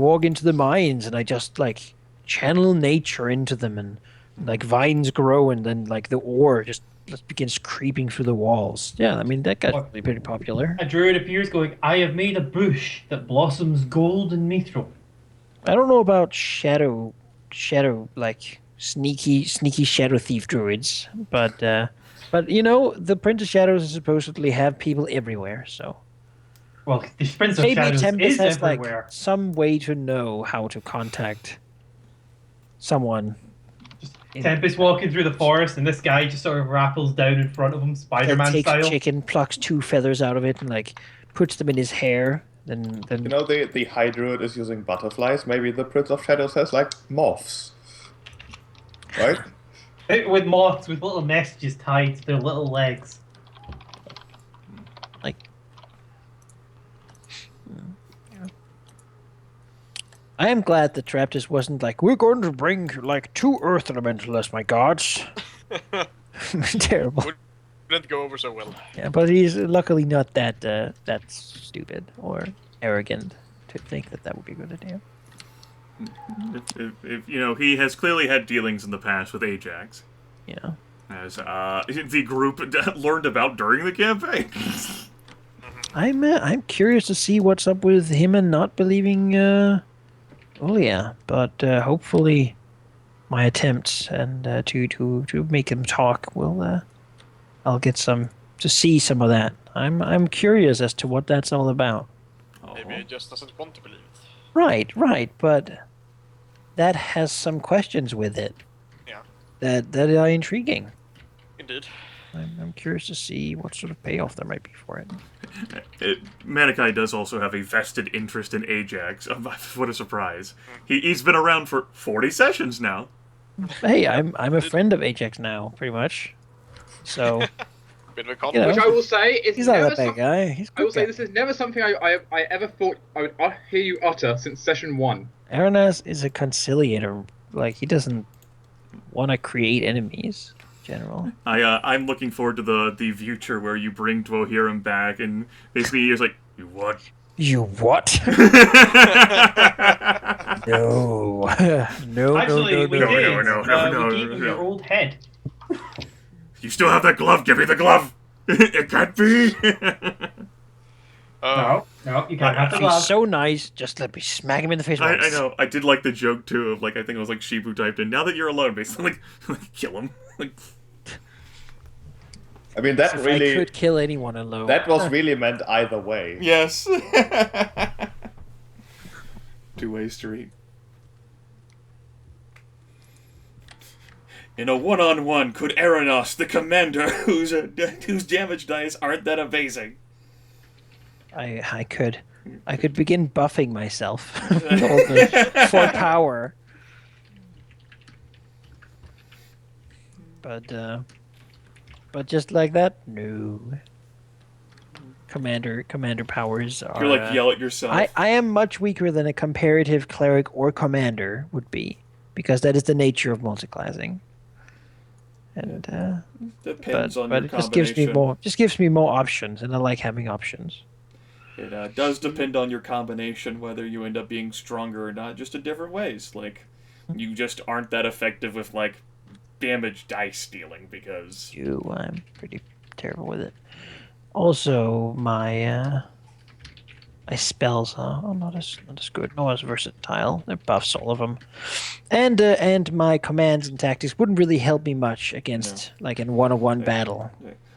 walk into the mines and I just like channel nature into them and like vines grow and then like the ore just begins creeping through the walls. Yeah, I mean that got Or really pretty popular. a druid appears going, I have made a bush that blossoms gold and mithril. I don't know about shadow like sneaky shadow thief druids, but you know the Prince of Shadows supposedly have people everywhere, so Well, the Prince of maybe Shadows Tempest is has like everywhere. some way to know how to contact someone Just in Tempest walking through the forest, and this guy just sort of rappels down in front of him, that Spider-Man takes a style. chicken, plucks two feathers out of it, and like puts them in his hair. You Then know, the High Druid is using butterflies. Maybe the Prince of Shadows has, like, moths, right? With moths with little messages tied to their little legs. like, yeah. I am glad that Traptus wasn't like, we're going to bring like two earth elementalists, my gods. Terrible. Wouldn't go over so well. Yeah, but he's luckily not that stupid or arrogant to think that that would be a good idea. If, you know, he has clearly had dealings in the past with Ajax, Yeah. as the group learned about during the campaign. I'm curious to see what's up with him and not believing Aurelia, but hopefully my attempts and to make him talk will I'll get some to see some of that. I'm curious as to what that's all about. Maybe he just doesn't want to believe it. Right, but that has some questions with it. Yeah. That are intriguing. Indeed. I'm curious to see what sort of payoff there might be for it. Manaki does also have a vested interest in Ajax. What a surprise! He's been around for 40 sessions now. Hey, I'm a friend of Ajax now, pretty much. So Bit of a You con. know, Which I will say is he's not never that bad guy. He's a I will good say guy. this is never something I ever thought I would hear you utter since session one. Aranas is a conciliator. Like he doesn't want to create enemies. In general. I'm looking forward to the future where you bring Dwohiram back and basically he's like, you what? You what? No. No, Actually, we no. did. no, We gave him no. your old head. You still have that glove? Give me the glove. It can't be. No, you can't have the He's glove. so nice. Just let me smack him in the face I once. know. I did like the joke too of like I think it was like Shibu typed in. Now that you're alone, basically like kill him. Like I mean, that If really... I could kill anyone alone. That was really meant either way. yes. Two-way street. In a one-on-one, could Aranas, the commander, whose damage dice aren't that amazing? I could begin buffing myself for power. But just like that, no. Commander powers are. You're like yell at yourself. I am much weaker than a comparative cleric or commander would be, because that is the nature of multiclassing. And Depends on but your it just gives me more options, and I like having options. It does depend on your combination whether you end up being stronger or not, just in different ways. Like, you just aren't that effective with, like, damage dice dealing, because... I'm pretty terrible with it. Also, my spells are not as good, nor as versatile. They're buffs, all of them. And my commands and tactics wouldn't really help me much against, like, in one-on-one battle.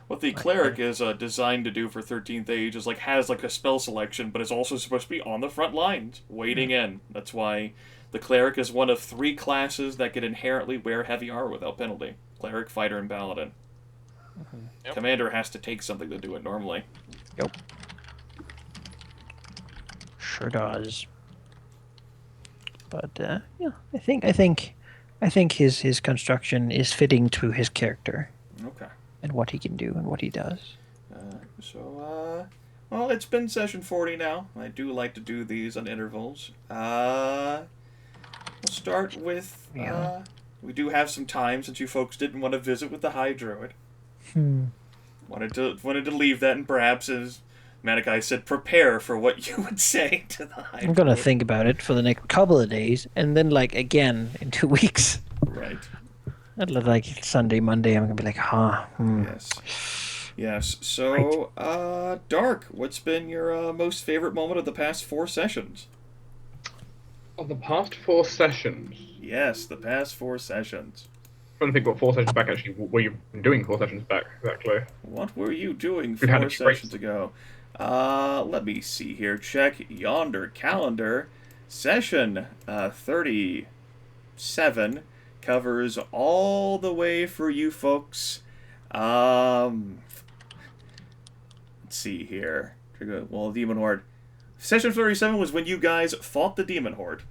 What the Cleric is designed to do for 13th Age is, like, has, like, a spell selection, but is also supposed to be on the front lines, waiting in. That's why the Cleric is one of 3 classes that can inherently wear heavy armor without penalty. Cleric, Fighter, and Paladin. Yep. Commander has to take something to do it normally. Yep. Sure does. But yeah, I think his construction is fitting to his character Okay. and what he can do and what he does. Well, it's been session 40 now. I do like to do these on intervals. We'll start with, Yeah. we do have some time since you folks didn't want to visit with the High Druid. Wanted to leave that, and perhaps as Manaki said, prepare for what you would say to the Hydra. I'm gonna think about it for the next couple of days, and then like again in 2 weeks. Right. Like Sunday, Monday, I'm gonna be like, Yes. Yes. So, Dark, what's been your most favorite moment of the past 4 sessions? Of the past 4 sessions. Yes, the past 4 sessions. I'm trying to think what 4 sessions back actually were you doing 4 sessions back exactly. What were you doing We've had 4 a break. sessions ago? Let me see here. Check yonder calendar. Session 37 covers all the way for you folks. Let's see here. Well, Demon Horde. Session 37 was when you guys fought the Demon Horde.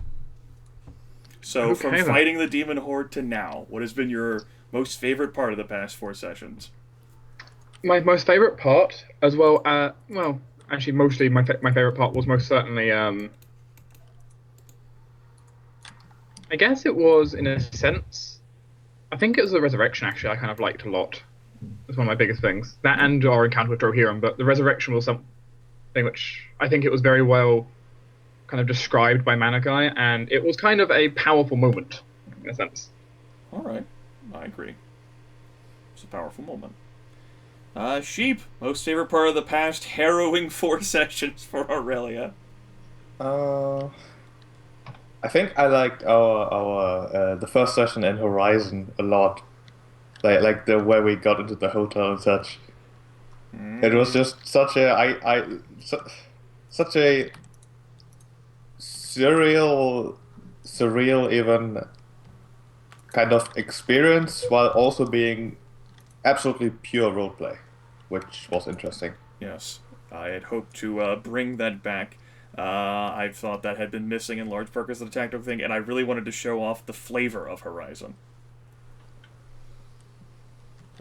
So, Okay, from then. fighting the Demon Horde to now, what has been your most favorite part of the past 4 sessions? My most favourite part, as well, well, actually, mostly my favourite part was most certainly, I guess it was, in a sense, I think it was the resurrection, actually, I kind of liked a lot. It's one of my biggest things. That and our encounter with Drohiran, but the resurrection was something which I think it was very well kind of described by Manaki, and it was kind of a powerful moment, in a sense. Alright, I agree. It's a powerful moment. Sheep, most favorite part of the past harrowing 4 sessions for Aurelia. I think I liked our the first session in Horizon a lot, like the where we got into the hotel and such. It was just such a such a surreal even kind of experience, while also being absolutely pure roleplay, which was interesting. Yes, I had hoped to bring that back. I thought that had been missing in large part because of the tactical thing, and I really wanted to show off the flavor of Horizon.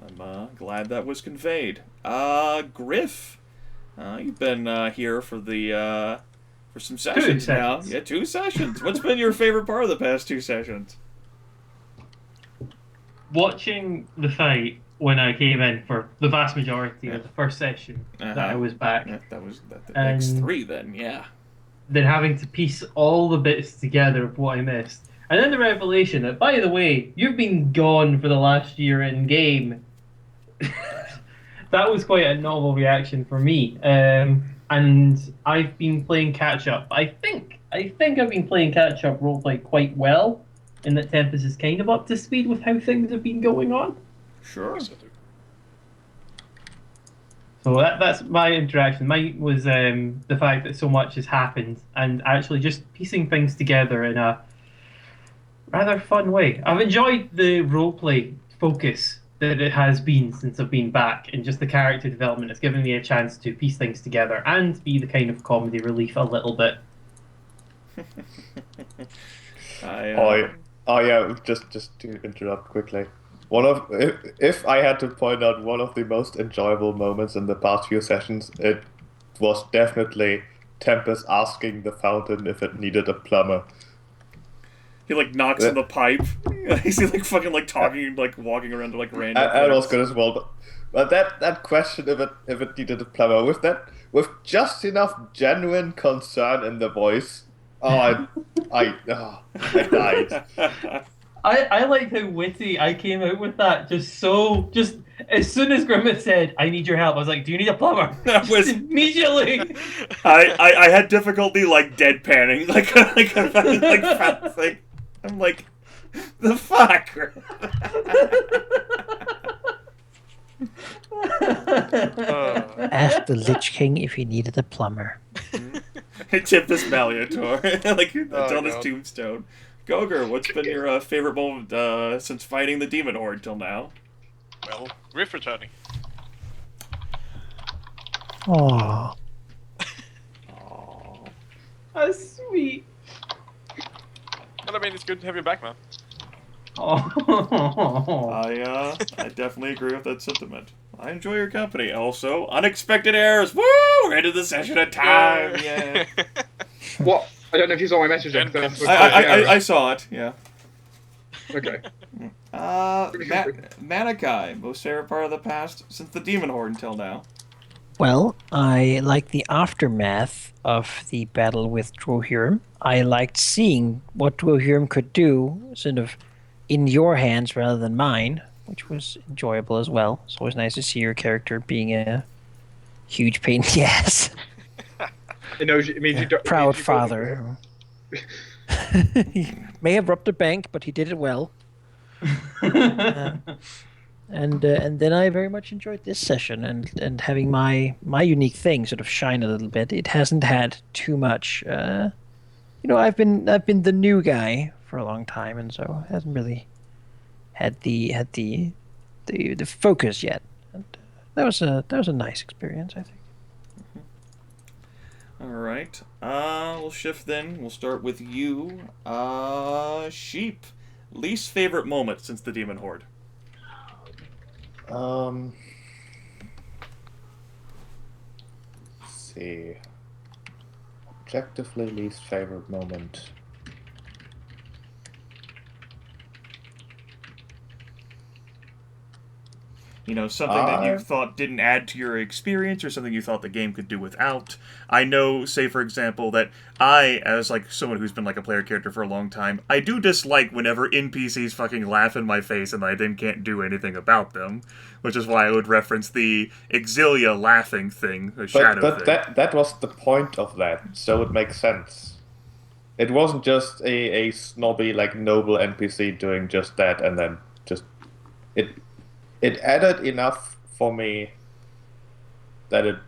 I'm glad that was conveyed. Gryph, you've been here for the for some sessions now. Yeah, 2 sessions. What's been your favorite part of the past 2 sessions? Watching the fight when I came in for the vast majority of the first session that I was back. Yeah, that was the next And 3 then, yeah. then having to piece all the bits together of what I missed. And then the revelation that, by the way, you've been gone for the last year in game. That was quite a novel reaction for me. And I've been playing catch up. I think I've been playing catch up roleplay quite well, in that Tempus is kind of up to speed with how things have been going on. Sure. Yes, I do. So that's my interaction. Mine was the fact that so much has happened and actually just piecing things together in a rather fun way. I've enjoyed the roleplay focus that it has been since I've been back, and just the character development. It's given me a chance to piece things together and be the kind of comedy relief a little bit. Oh yeah, just to interrupt quickly. If I had to point out one of the most enjoyable moments in the past few sessions, it was definitely Tempus asking the fountain if it needed a plumber. He like knocks on the pipe. He's like fucking like talking, like walking around to like random. That was good as well, but that question if it needed a plumber with just enough genuine concern in the voice. I died. I liked how witty I came out with that. Just as soon as Grimith said, "I need your help," I was like, "Do you need a plumber?" That was immediately. I had difficulty like deadpanning like fat thing. I'm like, the fuck. Ask the Lich King if he needed a plumber. Tempus Malleator, like that's on his God. tombstone. Goger, what's been your favorite moment since fighting the Demon Horde till now? Well, Gryph returning. Oh, That's sweet. Well, I mean, it's good to have you back, man. Oh. I definitely agree with that sentiment. I enjoy your company. Also, unexpected errors. Woo! We're into the session of time. Yeah. What? I don't know if you saw my message. And- I saw it. Yeah. Okay. Manaki, most favorite part of the past since the Demon Horde until now. Well, I liked the aftermath of the battle with Drohirim. I liked seeing what Drohirim could do, sort of in your hands rather than mine, which was enjoyable as well. It's always nice to see your character being a huge pain in the ass. It means you don't. it Proud means you go- father. He may have robbed a bank, but he did it well. And then I very much enjoyed this session and having my unique thing sort of shine a little bit. It hasn't had too much. I've been the new guy for a long time, and so it hasn't really had the focus yet. And that was a nice experience, I think. All right. We'll shift then. We'll start with you. Sheep. Least favorite moment since the Demon Horde. Let's see. Objectively least favorite moment. Something that you thought didn't add to your experience, or something you thought the game could do without. I know, say for example, that I, as like someone who's been like a player character for a long time, I do dislike whenever NPCs fucking laugh in my face and I then can't do anything about them, which is why I would reference the Exilia laughing thing, the shadow But thing. that was the point of that, so it makes sense. It wasn't just a snobby, like, noble NPC doing just that, and then just... It added enough for me that it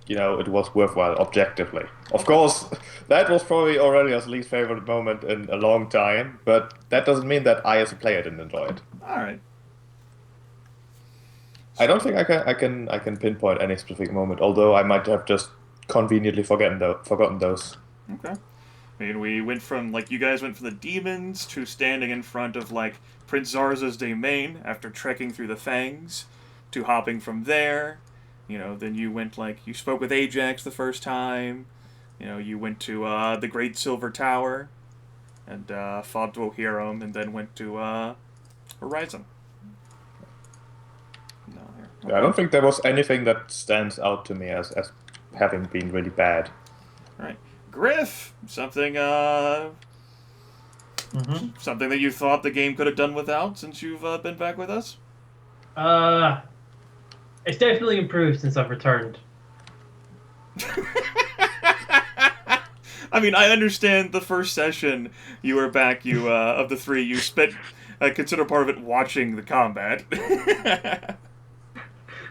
was worthwhile objectively. Of course, that was probably Aurelia's least favorite moment in a long time, but that doesn't mean that I as a player didn't enjoy it. All right. I don't think I can pinpoint any specific moment, although I might have just conveniently forgotten those. Okay. I mean, you guys went from the demons to standing in front of, like, Prince Zarza's domain after trekking through the Fangs, to hopping from there. Then you went, you spoke with Ajax the first time. You went to the Great Silver Tower and fought Dwarf, and then went to Horizon. No, here. Okay. I don't think there was anything that stands out to me as having been really bad. Right. Gryph, something something that you thought the game could have done without since you've been back with us? It's definitely improved since I've returned. I mean, I understand the first session you were back, of the three, you spent a considerable part of it watching the combat.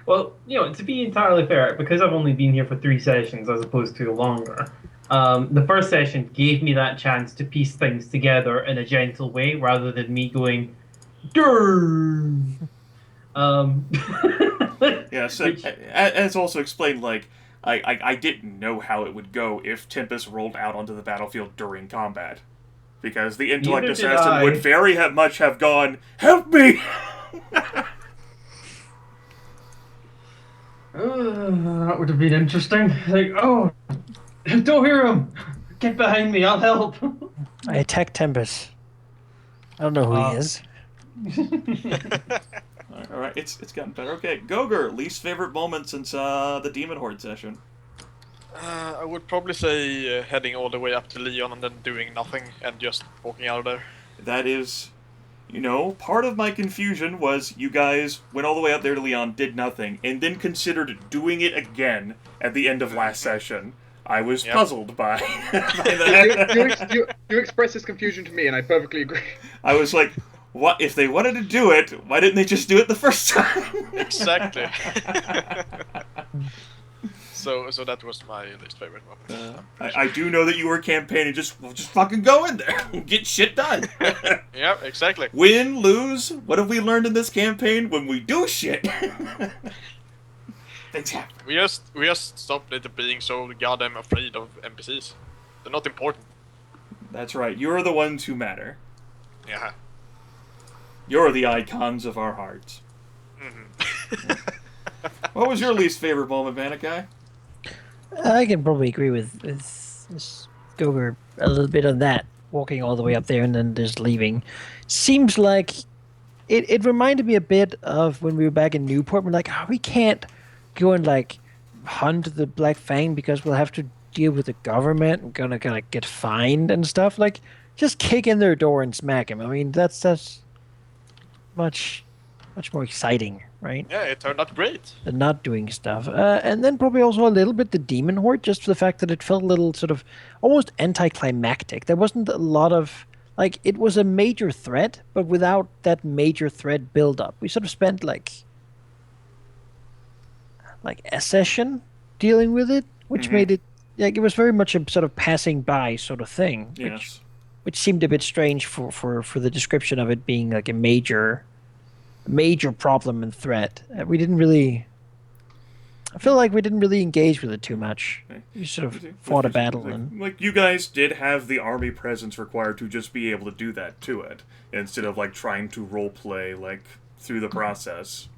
Well, to be entirely fair, because I've only been here for 3 sessions as opposed to longer, the first session gave me that chance to piece things together in a gentle way rather than me going, "Durr." Yeah, so as also explained, I didn't know how it would go if Tempus rolled out onto the battlefield during combat. Because the intellect Neither did assassin I. would very much have gone, "Help me!" That would have been interesting. Oh, don't hear him! Get behind me, I'll help! I attacked Tempus. I don't know who he is. Alright, it's gotten better. Okay, Goger, least favorite moment since the Demon Horde session. I would probably say heading all the way up to Leon and then doing nothing and just walking out of there. That is, part of my confusion was you guys went all the way up there to Leon, did nothing, and then considered doing it again at the end of last session. I was puzzled by that. You expressed this confusion to me, and I perfectly agree. I was like, what if they wanted to do it? Why didn't they just do it the first time? Exactly. So that was my least favorite moment. I do know that you were campaigning. Just fucking go in there, get shit done. Yeah, exactly. Win, lose. What have we learned in this campaign? When we do shit, things happen. We just stopped it being so goddamn afraid of NPCs. They're not important. That's right. You're the ones who matter. Yeah. You're the icons of our hearts. Mm-hmm. What was your least favorite moment, Manaki? I can probably agree with Goger a little bit on that. Walking all the way up there and then just leaving. Seems like it reminded me a bit of when we were back in Newport. We're like, we can't go and hunt the Black Fang because we'll have to deal with the government and gonna get fined and stuff. Like, just kick in their door and smack him. I mean, that's much more exciting, right? Yeah, it turned out great. Than not doing stuff. And then probably also a little bit the Demon Horde, just for the fact that it felt a little sort of almost anticlimactic. There wasn't a lot of like it was a major threat, but without that major threat build up. We sort of spent like a session dealing with it, which made it like it was very much a sort of passing by sort of thing. Yes. Which seemed a bit strange for the description of it being like a major problem and threat. We didn't really. I feel like we didn't really engage with it too much. We sort of fought a battle and like you guys did have the army presence required to just be able to do that to it instead of like trying to role play like through the process.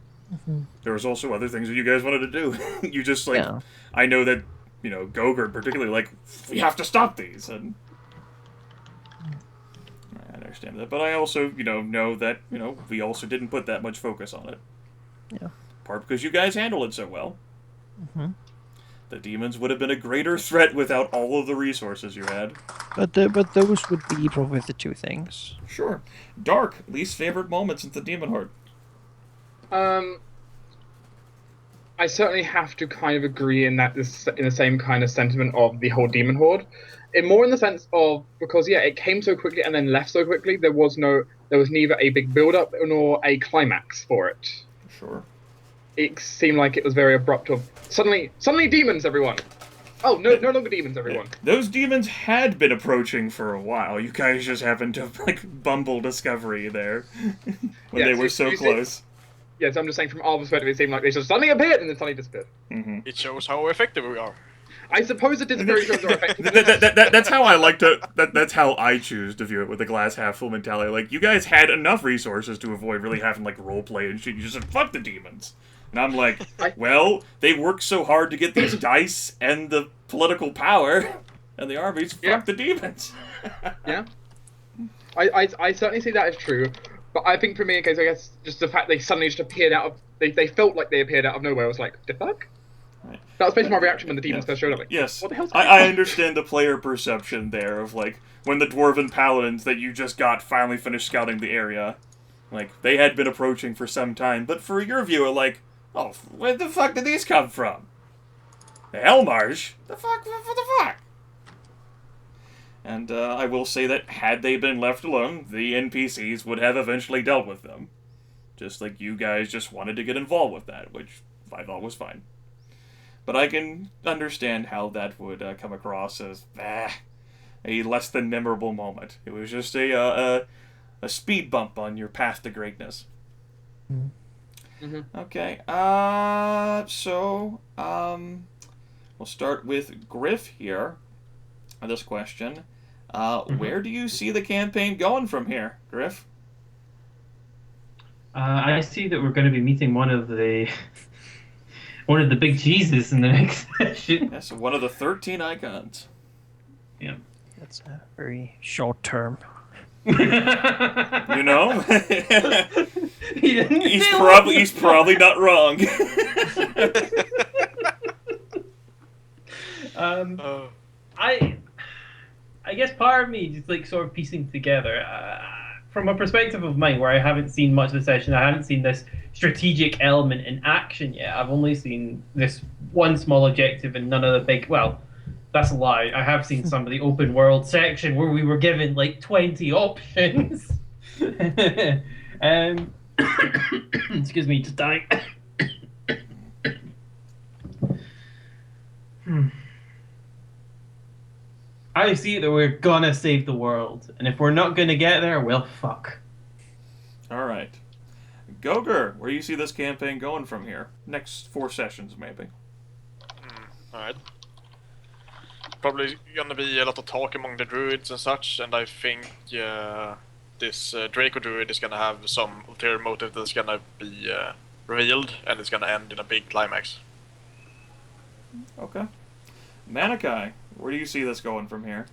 There was also other things that you guys wanted to do. You just like I know that Goger particularly like we have to stop these and. I understand that, but I also, know that, we also didn't put that much focus on it. Yeah. Part because you guys handle it so well. The demons would have been a greater threat without all of the resources you had. But those would be probably the two things. Sure. Dark, least favorite moments in the Demon Horde. I certainly have to kind of agree in the same kind of sentiment of the whole Demon Horde. More in the sense of because it came so quickly and then left so quickly. There was neither a big build up nor a climax for it. Sure. It seemed like it was very abrupt. Of suddenly demons, everyone. Oh no longer demons, everyone. Those demons had been approaching for a while. You guys just happened to bumble discovery there when they were so close. Yes, I'm just saying from our perspective, it seemed like they just suddenly appeared and then suddenly disappeared. It shows how effective we are. I suppose it disappearing shows our effective. That's how I like to. That's how I choose to view it with the glass half full mentality. Like you guys had enough resources to avoid really having role play and shit. You just said fuck the demons, and I'm like, well, they worked so hard to get these dice and the political power and the armies. Fuck the demons. Yeah, I certainly see that as true. But I think for me, in case I guess just the fact they suddenly just appeared out of they felt like they appeared out of nowhere. I was like, the fuck. Right. That was basically my reaction when the demons first showed up. Like, yes, what the hell's I understand the player perception there of when the dwarven paladins that you just got finally finished scouting the area, they had been approaching for some time. But for your viewer, oh, where the fuck did these come from? The Hellmarsh? The fuck? What the fuck? And I will say that had they been left alone, the NPCs would have eventually dealt with them. Just like you guys just wanted to get involved with that, which I thought was fine. But I can understand how that would come across as a less than memorable moment. It was just a speed bump on your path to greatness. Okay, so we'll start with Gryph here. This question. Where do you see the campaign going from here, Gryph? I see that we're going to be meeting one of the big Jesus in the next session. Yes, one of the 13 icons. Yeah. That's a very short term. You know? He's probably not wrong. I guess part of me just sort of piecing together from a perspective of mine where I haven't seen much of the session. I haven't seen this strategic element in action yet. I've only seen this one small objective and none of the big. Well, that's a lie. I have seen some of the open world section where we were given 20 options. Excuse me, just dying. I see that we're gonna save the world, and if we're not gonna get there, well, fuck. All right, Goger, where do you see this campaign going from here? Next 4 sessions, maybe. All right. Probably gonna be a lot of talk among the druids and such, and I think this Draco druid is gonna have some ulterior motive that's gonna be revealed, and it's gonna end in a big climax. Okay. Manaki, where do you see this going from here?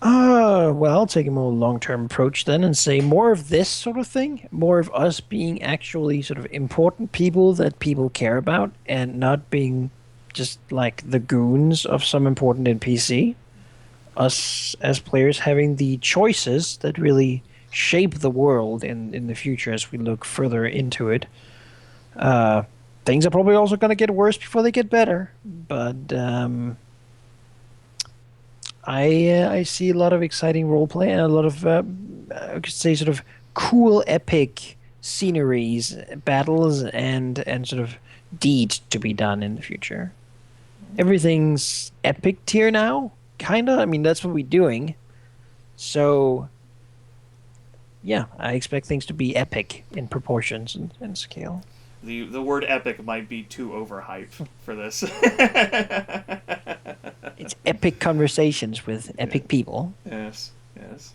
Well, I'll take a more long-term approach then and say more of this sort of thing, more of us being actually sort of important people that people care about and not being just like the goons of some important NPC. Us as players having the choices that really shape the world in the future as we look further into it. Things are probably also going to get worse before they get better, but I see a lot of exciting roleplay and a lot of I could say sort of cool, epic sceneries, battles, and sort of deeds to be done in the future. Everything's epic tier now, kinda. I mean, that's what we're doing. So, yeah, I expect things to be epic in proportions and scale. The word epic might be too overhyped for this. It's epic conversations with epic people Yes, yes.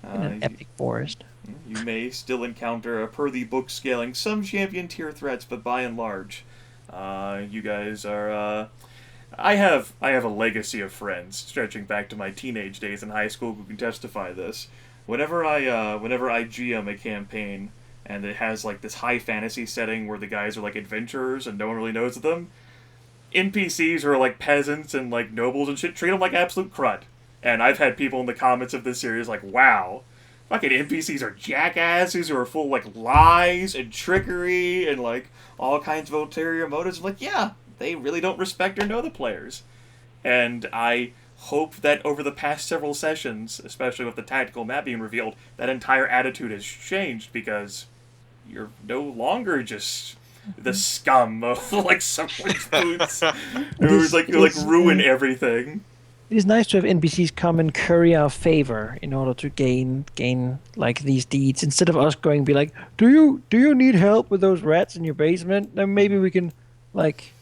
in an epic forest. You may still encounter, per the book scaling, some champion tier threats, but by and large, you guys are. I have a legacy of friends stretching back to my teenage days in high school who can testify this. Whenever I GM a campaign and it has like this high fantasy setting where the guys are like adventurers and no one really knows them, NPCs who are like peasants and like nobles and shit treat them like absolute crud. And I've had people in the comments of this series like, wow, fucking NPCs are jackasses who are full of like lies and trickery and like all kinds of ulterior motives. I'm like, yeah, they really don't respect or know the players. And I hope that over the past several sessions, especially with the tactical map being revealed, that entire attitude has changed because you're no longer just the scum of like someone's boots who's like ruin everything. It is nice to have NPCs come and curry our favor in order to gain like these deeds instead of us going and be like, do you need help with those rats in your basement? Then maybe we can like.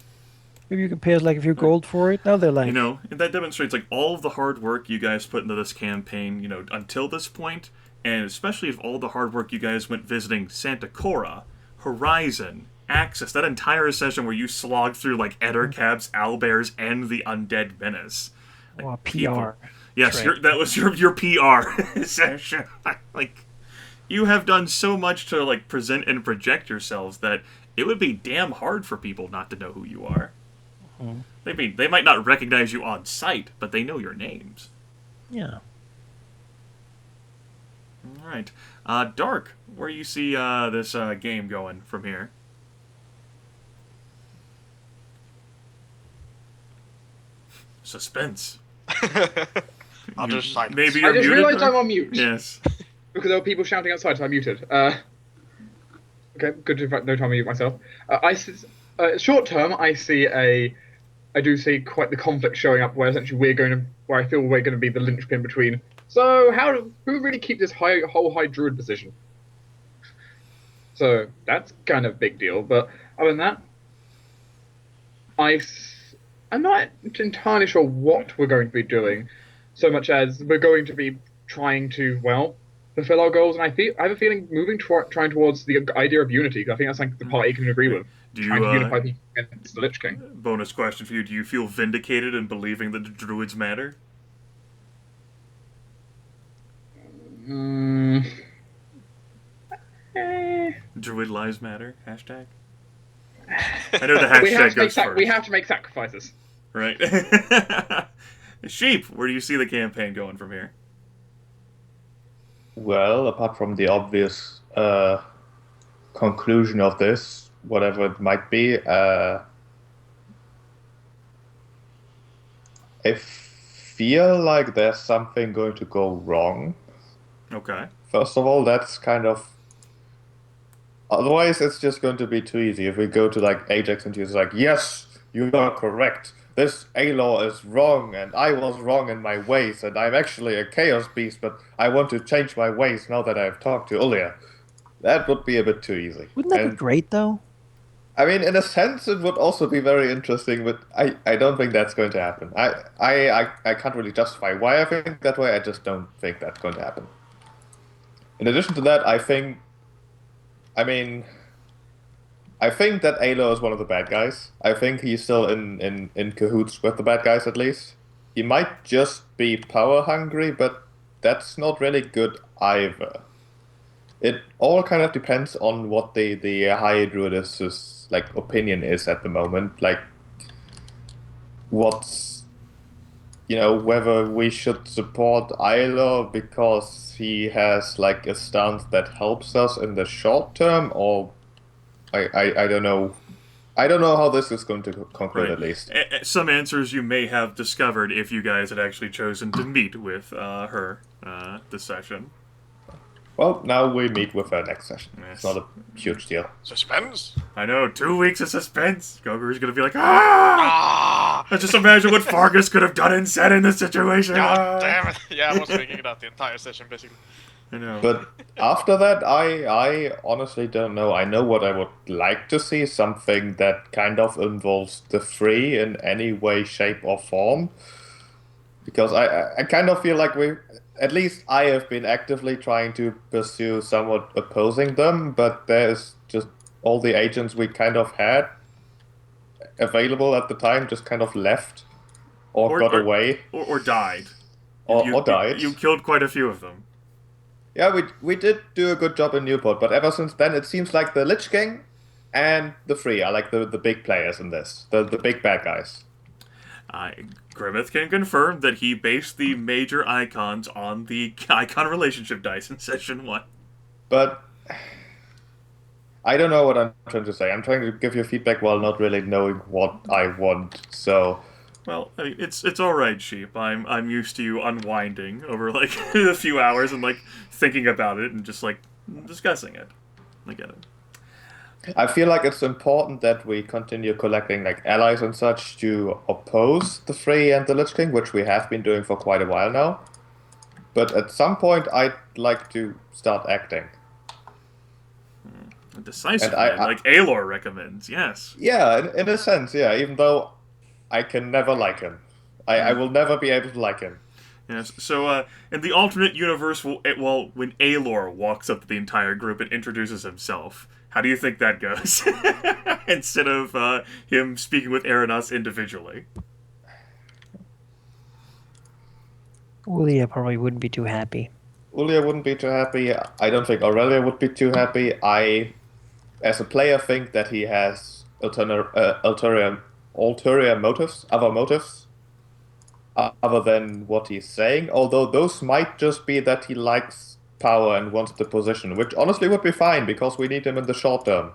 Maybe you can pay us like a few gold for it. Now they're like... You know, that demonstrates like all of the hard work you guys put into this campaign, you know, until this point, and especially of all the hard work you guys went visiting Santa Cora, Horizon, Axis, that entire session where you slogged through like Ettercaps, Owlbears, and the Undead Menace. Like, oh, PR. people, yes, that was your PR session. Like, you have done so much to like present and project yourselves that it would be damn hard for people not to know who you are. They might not recognize you on sight, but they know your names. Yeah. All right. Dark, where do you see this game going from here? Suspense. Other side. Maybe you're I just muted. realised I'm on mute. Yes. Because there were people shouting outside, so I muted. Okay, good to no time to mute myself. Short term, I do see quite the conflict showing up where essentially where I feel we're going to be the linchpin between. So who really keep this whole high druid position? So that's kind of a big deal. But other than that, I'm not entirely sure what we're going to be doing, so much as we're going to be trying to fulfill our goals. And I have a feeling trying towards the idea of unity. I think that's something the party can agree with. Trying to unify people against the Lich King. Bonus question for you: do you feel vindicated in believing that the druids matter? Druid lives matter. Hashtag. I know the hashtag goes first. We have to make sacrifices. Right. Sheep, where do you see the campaign going from here? Well, apart from the obvious conclusion of this, whatever it might be, I feel like there's something going to go wrong. Okay. First of all, that's kind of... Otherwise, it's just going to be too easy. If we go to like Ajax and he's like, yes, you are correct. This A-Law is wrong, and I was wrong in my ways, and I'm actually a Chaos Beast, but I want to change my ways now that I've talked to Aurelia. That would be a bit too easy. Wouldn't that be great, though? I mean, in a sense, it would also be very interesting, but I don't think that's going to happen. I can't really justify why I think that way, I just don't think that's going to happen. In addition to that, I think that Alo is one of the bad guys. I think he's still in cahoots with the bad guys, at least. He might just be power-hungry, but that's not really good either. It all kind of depends on what the High Druidess's like opinion is at the moment. Like, what's, whether we should support Isla because he has like a stance that helps us in the short term, or I don't know. I don't know how this is going to conclude, at least. Some answers you may have discovered if you guys had actually chosen to meet with her this session. Well, now we meet with her next session. Yes. It's not a huge deal. Suspense? I know, 2 weeks of suspense. Goger's gonna be like, ah! I just imagine what Fargus could have done and said in this situation. God damn it! Yeah, I was thinking that the entire session, basically. I know. But after that, I honestly don't know. I know what I would like to see, something that kind of involves the three in any way, shape, or form. Because I kind of feel like at least I have been actively trying to pursue somewhat opposing them, but there's just all the agents we kind of had available at the time just kind of left or got away. Or died. Or died. You killed quite a few of them. Yeah, we did do a good job in Newport, but ever since then it seems like the Lich King and the Free are like the big players in this. The big bad guys. Grimith can confirm that he based the major icons on the icon relationship dice in session 1. But I don't know what I'm trying to say. I'm trying to give you feedback while not really knowing what I want. So, well, I mean, it's all right, Sheep. I'm used to you unwinding over like a few hours and like thinking about it and just like discussing it. I get it. I feel like it's important that we continue collecting like allies and such to oppose the Free and the Lich King, which we have been doing for quite a while now. But at some point, I'd like to start acting. Decisively, like Aelor recommends, yes. Yeah, in a sense, yeah. Even though I can never like him, I will never be able to like him. Yes. So, in the alternate universe, when Aelor walks up to the entire group and introduces himself, how do you think that goes? Instead of him speaking with Aranas individually. Aurelia probably wouldn't be too happy. Aurelia wouldn't be too happy. I don't think Aurelia would be too happy. I, as a player, think that he has ulterior motives, other motives, other than what he's saying. Although those might just be that he likes power and wants the position, which honestly would be fine because we need him in the short term.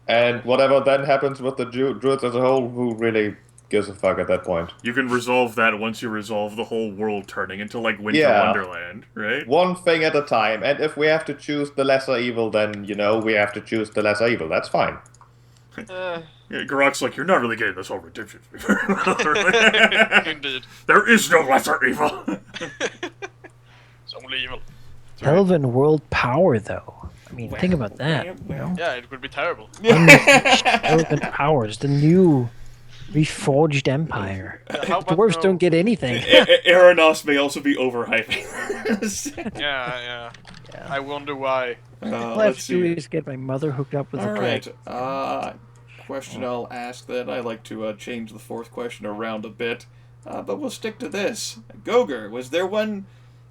And whatever then happens with the druids as a whole, who really gives a fuck at that point? You can resolve that once you resolve the whole world turning into like Winter Wonderland, right? One thing at a time, and if we have to choose the lesser evil, then we have to choose the lesser evil. That's fine. Yeah, Geráck's like, you're not really getting this whole redemption. Indeed. There is no lesser evil. It's only evil. Elven world power, though. I mean, think about that. Yeah, it would be terrible. Elven powers, the new reforged empire. How about Dwarves don't get anything. Aranas may also be overhyping this. Yeah. I wonder why. All I have to do is get my mother hooked up with a Alright, dragon. question I'll ask then. I like to change the fourth question around a bit, but we'll stick to this. Goger, was there one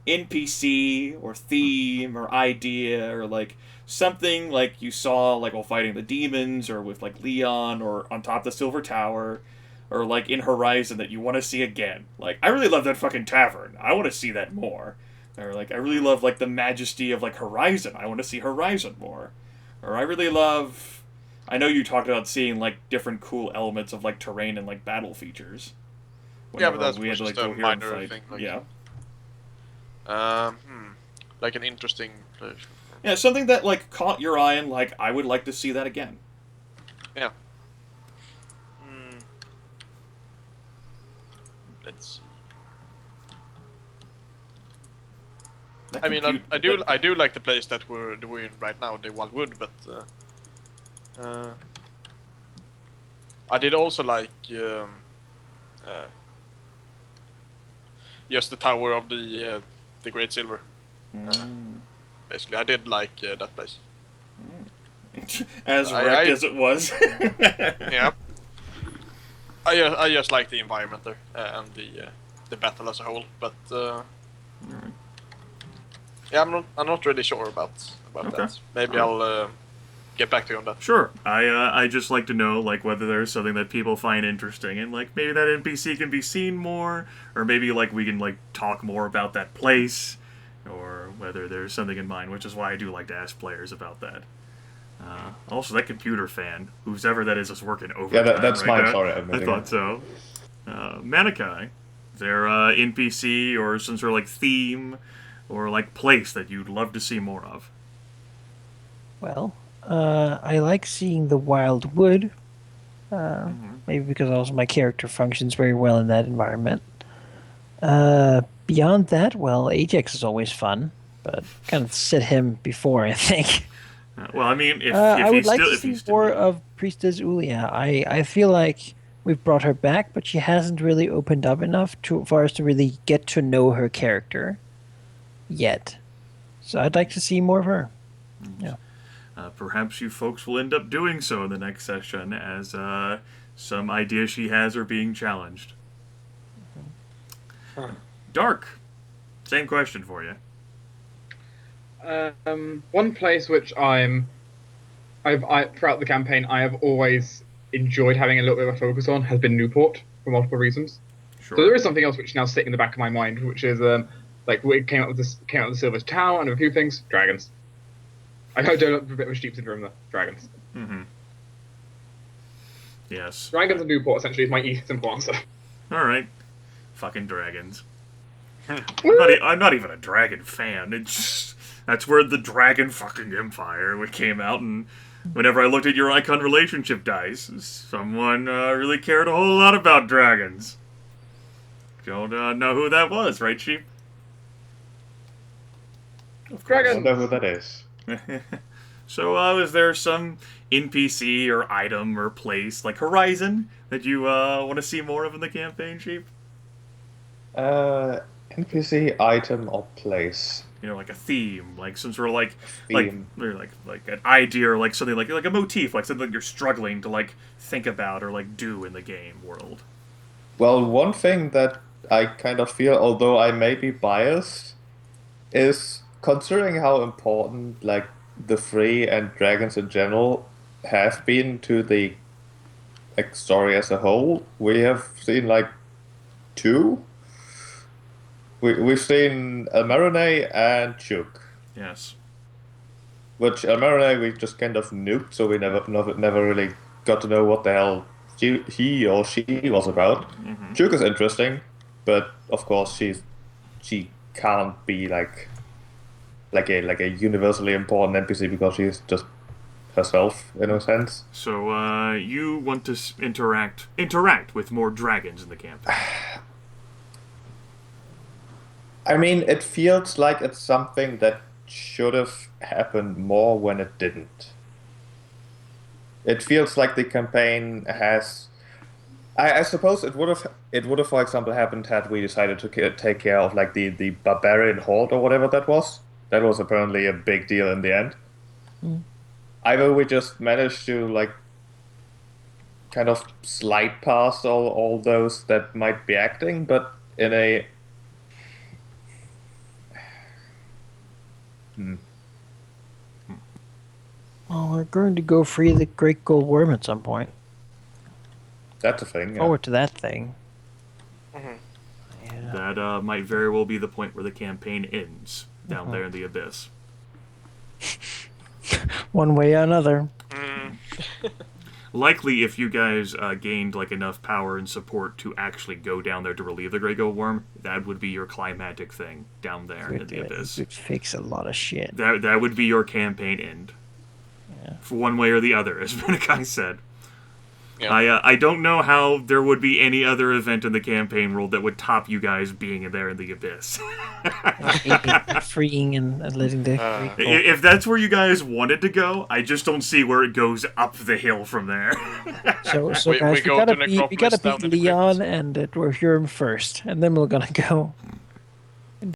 NPC or theme or idea or like something like you saw like while fighting the demons or with like Leon or on top of the Silver Tower or like in Horizon that you want to see again? Like, I really love that fucking tavern. I want to see that more. Or like, I really love like the majesty of like Horizon. I want to see Horizon more. Or I really love, I know you talked about seeing like different cool elements of like terrain and like battle features. Yeah, but that's we had to, just like, a go here and minor fight. thing. Like, yeah. Like an interesting place. Yeah, something that like caught your eye and like I would like to see that again. Yeah. Let's see. I mean, I do like the place that we're in right now, the Wildwood, but I did also like just the Tower of the Great Silver. Basically, I did like that place. As wrecked as it was. Yeah. I just like the environment there and the battle as a whole, but yeah, I'm not really sure about Okay. that. Maybe I'll get back to you on that. Sure. I just like to know like whether there's something that people find interesting, and like maybe that NPC can be seen more, or maybe like we can like talk more about that place, or whether there's something in mind. Which is why I do like to ask players about that. Also, that computer fan, who's ever that is working overtime. Yeah, that's right mine. Sorry, I'm I thought so. Manaki, is there NPC or some sort of like theme or like place that you'd love to see more of? Well, I like seeing the wild wood. Maybe because also my character functions very well in that environment. Beyond that, well, Ajax is always fun, but kind of set him before, I think. Well, I mean, if I would he's like still, to if see he's still, more of Priestess Ulia. I feel like we've brought her back, but she hasn't really opened up enough for us to really get to know her character yet. So I'd like to see more of her. Yeah. Perhaps you folks will end up doing so in the next session, as some ideas she has are being challenged. Dark, same question for you. One place which I throughout the campaign I have always enjoyed having a little bit of a focus on has been Newport for multiple reasons. Sure. So there is something else which is now sitting in the back of my mind, which is like we came out with the Silver Tower and a few things. Dragons. I know I don't look a bit of a sheep syndrome there. Dragons. Mm-hmm. Yes. Dragons and Newport essentially is my simple answer. All right. Fucking dragons. Woo! I'm not even a dragon fan. It's just, that's where the dragon fucking empire came out, and whenever I looked at your icon relationship dice, someone really cared a whole lot about dragons. Don't know who that was, right, Sheep? I Dragons. don't know who that is. So, is there some NPC or item or place, like Horizon, that you want to see more of in the campaign, Sheep? NPC item or place. You know, like a theme, like some sort of like Theme. like an idea, or like something like a motif, like something that you're struggling to like think about or like do in the game world. Well, one thing that I kind of feel, although I may be biased, is considering how important like the Free and dragons in general have been to the like story as a whole. We have seen like two. We've seen Elmarone and Chuk, Yes. which Elmarone we just kind of nuked, so we never really got to know what the hell he or she was about. Mm-hmm. Chuk is interesting, but of course she can't be like a universally important NPC because she's just herself in a sense. So, you want to interact with more dragons in the campaign? I mean, it feels like it's something that should have happened more when it didn't. It feels like the campaign has. I suppose it would have, for example, happened had we decided to take care of like the barbarian horde or whatever that was. That was apparently a big deal in the end. Either we just managed to like kind of slide past all those that might be acting, but in a Well, we're going to go free the Great Gold Worm at some point. that's a thing. Yeah. Forward to that thing. Mhm. Yeah. That might very well be the point where the campaign ends down there in the abyss. One way or another. Likely, if you guys gained like enough power and support to actually go down there to relieve the Grey Gold Worm, that would be your climactic thing down there in the abyss. It fix a lot of shit. That would be your campaign end. Yeah. For one way or the other, as Manaki said. Yeah. I don't know how there would be any other event in the campaign world that would top you guys being there in the abyss. Freeing and letting the Great Gold- If that's where you guys wanted to go, I just don't see where it goes up the hill from there. So We guys, go to we gotta Necropolis beat down to the Leon crypts. and Dwarf first, and then we're gonna go.